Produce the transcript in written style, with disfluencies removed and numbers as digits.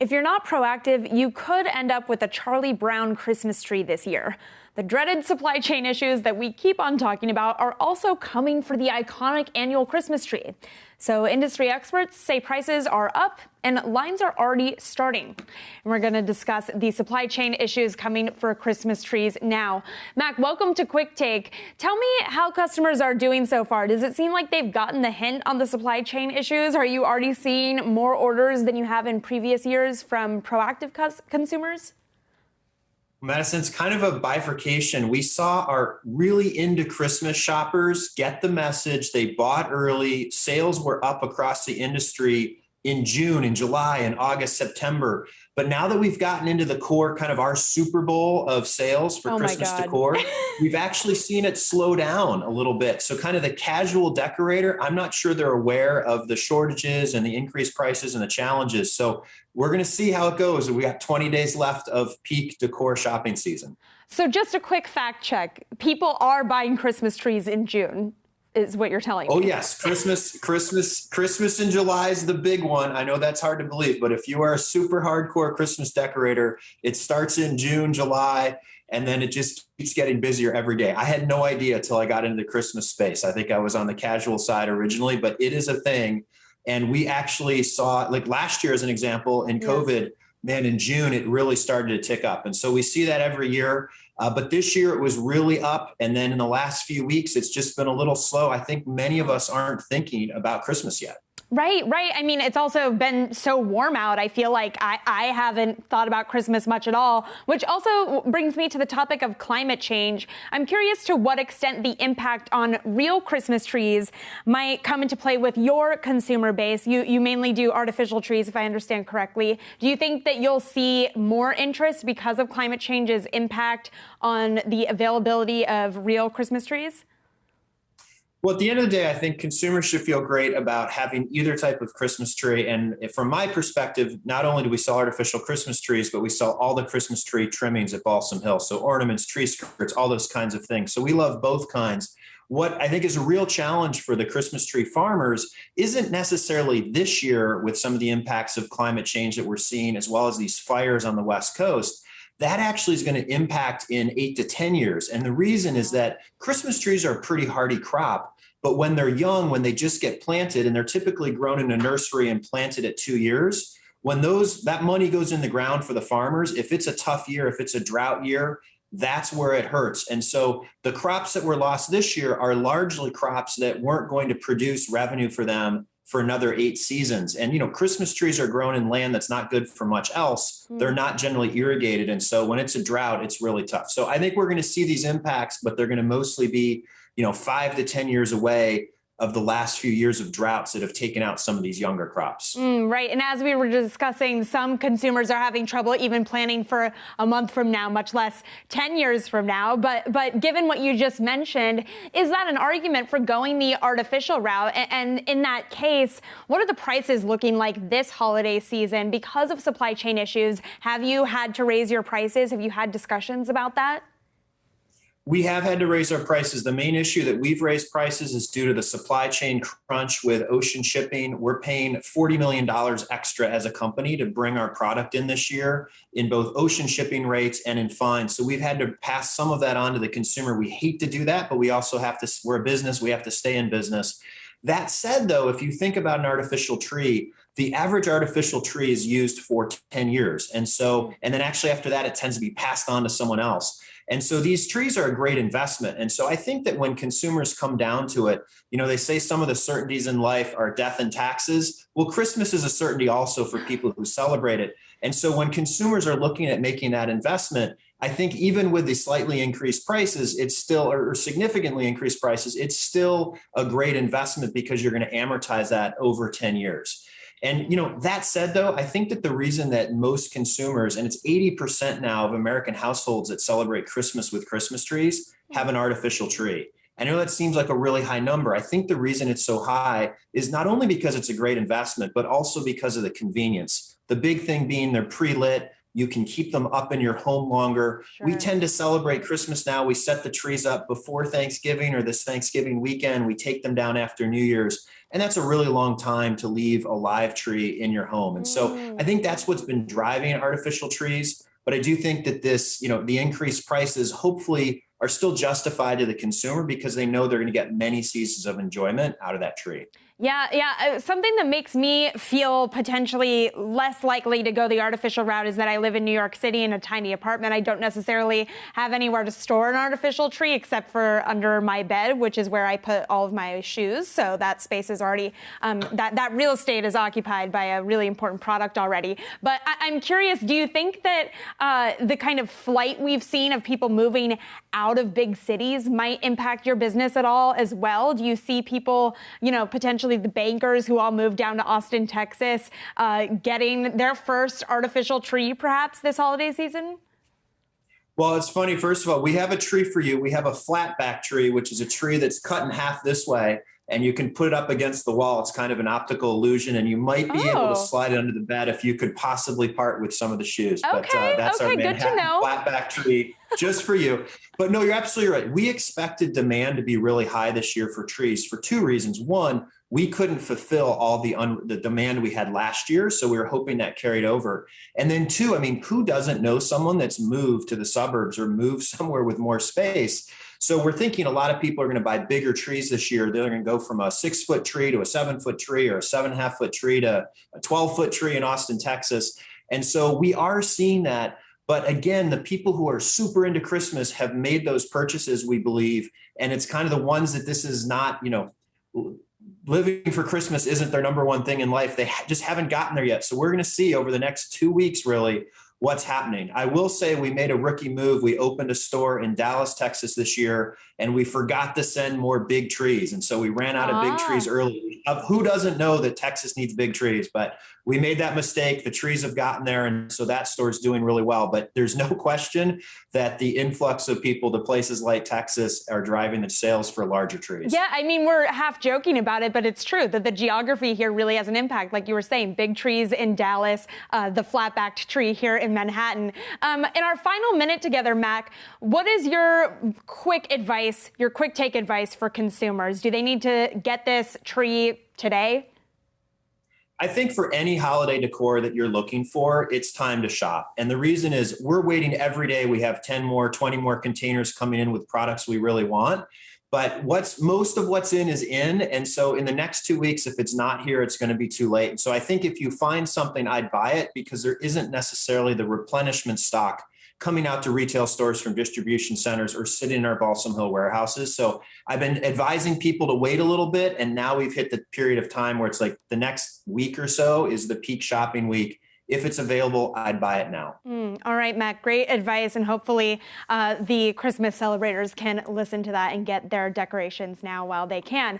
If you're not proactive, you could end up with a Charlie Brown Christmas tree this year. The dreaded supply chain issues that we keep on talking about are also coming for the iconic annual Christmas tree. So industry experts say prices are up and lines are already starting. And we're going to discuss the supply chain issues coming for Christmas trees now. Mac, welcome to Quicktake. Tell me how customers are doing so far. Does it seem like they've gotten the hint on the supply chain issues? Are you already seeing more orders than you have in previous years from proactive consumers? Madison, it's kind of a bifurcation. We saw our really into Christmas shoppers get the message. They bought early. Sales were up across the industry in June, in July, and August, September. But now that we've gotten into the core, kind of our Super Bowl of sales for Christmas decor, we've actually seen it slow down a little bit. So kind of the casual decorator, I'm not sure they're aware of the shortages and the increased prices and the challenges. So we're going to see how it goes. We got 20 days left of peak decor shopping season. So just a quick fact check. People are buying Christmas trees in June, is what you're telling me. Oh, yes. Christmas in July is the big one. I know that's hard to believe, but if you are a super hardcore Christmas decorator, it starts in June, July, and then it just keeps getting busier every day. I had no idea until I got into the Christmas space. I think I was on the casual side originally, but it is a thing. And we actually saw, like last year as an example, in COVID, man, in June, it really started to tick up. And so we see that every year. But this year it was really up. And then in the last few weeks, it's just been a little slow. I think many of us aren't thinking about Christmas yet. Right. I mean, it's also been so warm out. I feel like I haven't thought about Christmas much at all, which also brings me to the topic of climate change. I'm curious to what extent the impact on real Christmas trees might come into play with your consumer base. You mainly do artificial trees, if I understand correctly. Do you think that you'll see more interest because of climate change's impact on the availability of real Christmas trees? Well, at the end of the day, I think consumers should feel great about having either type of Christmas tree. And from my perspective, not only do we sell artificial Christmas trees, but we sell all the Christmas tree trimmings at Balsalm Hill. So ornaments, tree skirts, all those kinds of things. So we love both kinds. What I think is a real challenge for the Christmas tree farmers isn't necessarily this year with some of the impacts of climate change that we're seeing, as well as these fires on the West Coast. That actually is going to impact in 8 to 10 years. And the reason is that Christmas trees are a pretty hardy crop, but when they're young, when they just get planted, and they're typically grown in a nursery and planted at 2 years, when that money goes in the ground for the farmers, if it's a tough year, if it's a drought year, that's where it hurts. And so the crops that were lost this year are largely crops that weren't going to produce revenue for them for another 8 seasons. And, Christmas trees are grown in land that's not good for much else. They're not generally irrigated. And so when it's a drought, it's really tough. So I think we're going to see these impacts, but they're going to mostly be, 5 to 10 years away of the last few years of droughts that have taken out some of these younger crops. Right. And as we were discussing, some consumers are having trouble even planning for a month from now, much less 10 years from now. But given what you just mentioned, is that an argument for going the artificial route? And in that case, what are the prices looking like this holiday season because of supply chain issues? Have you had to raise your prices? Have you had discussions about that? We have had to raise our prices. The main issue that we've raised prices is due to the supply chain crunch with ocean shipping. We're paying $40 million extra as a company to bring our product in this year in both ocean shipping rates and in fines. So we've had to pass some of that on to the consumer. We hate to do that, but we also have to, we're a business, we have to stay in business. That said, though, if you think about an artificial tree, the average artificial tree is used for 10 years. And then actually after that, it tends to be passed on to someone else. And so these trees are a great investment. And so I think that when consumers come down to it, they say some of the certainties in life are death and taxes. Well, Christmas is a certainty also for people who celebrate it. And so when consumers are looking at making that investment, I think even with the slightly increased prices, it's still, or significantly increased prices, it's still a great investment because you're going to amortize that over 10 years. And, that said, though, I think that the reason that most consumers, and it's 80% now of American households that celebrate Christmas with Christmas trees, have an artificial tree. I know that seems like a really high number. I think the reason it's so high is not only because it's a great investment, but also because of the convenience. The big thing being they're pre-lit. You can keep them up in your home longer. We Sure. tend to celebrate Christmas now. We set the trees up before Thanksgiving or this Thanksgiving weekend. We take them down after New Year's. And that's a really long time to leave a live tree in your home. And so I think that's what's been driving artificial trees. But I do think that this, the increased prices hopefully are still justified to the consumer because they know they're going to get many seasons of enjoyment out of that tree. Yeah. Something that makes me feel potentially less likely to go the artificial route is that I live in New York City in a tiny apartment. I don't necessarily have anywhere to store an artificial tree except for under my bed, which is where I put all of my shoes. So that space is already, that real estate is occupied by a really important product already. But I'm curious, do you think that the kind of flight we've seen of people moving out of big cities might impact your business at all as well? Do you see people, potentially the bankers who all moved down to Austin, Texas, getting their first artificial tree perhaps this holiday season? Well, it's funny. First of all, we have a tree for you. We have a flat back tree, which is a tree that's cut in half this way, and you can put it up against the wall. It's kind of an optical illusion, and you might be able to slide it under the bed if you could possibly part with some of the shoes. Okay, But that's our good to Manhattan know. flat back tree just for you. But no, you're absolutely right. We expected demand to be really high this year for trees for two reasons. One, we couldn't fulfill all the demand we had last year. So we were hoping that carried over. And then two, who doesn't know someone that's moved to the suburbs or moved somewhere with more space? So we're thinking a lot of people are going to buy bigger trees this year. They're going to go from a 6-foot tree to a 7-foot tree or a 7.5-foot tree to a 12-foot tree in Austin, Texas. And so we are seeing that. But again, the people who are super into Christmas have made those purchases, we believe. And it's kind of the ones that this is not, living for Christmas isn't their number one thing in life. They just haven't gotten there yet. So we're going to see over the next 2 weeks, really, what's happening. I will say we made a rookie move. We opened a store in Dallas, Texas this year, and we forgot to send more big trees. And so we ran out of big trees early. Who doesn't know that Texas needs big trees? But we made that mistake. The trees have gotten there. And so that store is doing really well. But there's no question that the influx of people to places like Texas are driving the sales for larger trees. Yeah, we're half joking about it, but it's true that the geography here really has an impact. Like you were saying, big trees in Dallas, the flat-backed tree here in Manhattan. In our final minute together, Mac, what is your quick take advice for consumers? Do they need to get this tree today? I think for any holiday decor that you're looking for, it's time to shop. And the reason is we're waiting every day. We have 10 more, 20 more containers coming in with products we really want. But most of what's in is in. And so in the next 2 weeks, if it's not here, it's going to be too late. And so I think if you find something, I'd buy it because there isn't necessarily the replenishment stock coming out to retail stores from distribution centers or sitting in our Balsam Hill warehouses. So I've been advising people to wait a little bit. And now we've hit the period of time where it's like the next week or so is the peak shopping week. If it's available, I'd buy it now. All right, Mac, great advice. And hopefully the Christmas celebrators can listen to that and get their decorations now while they can.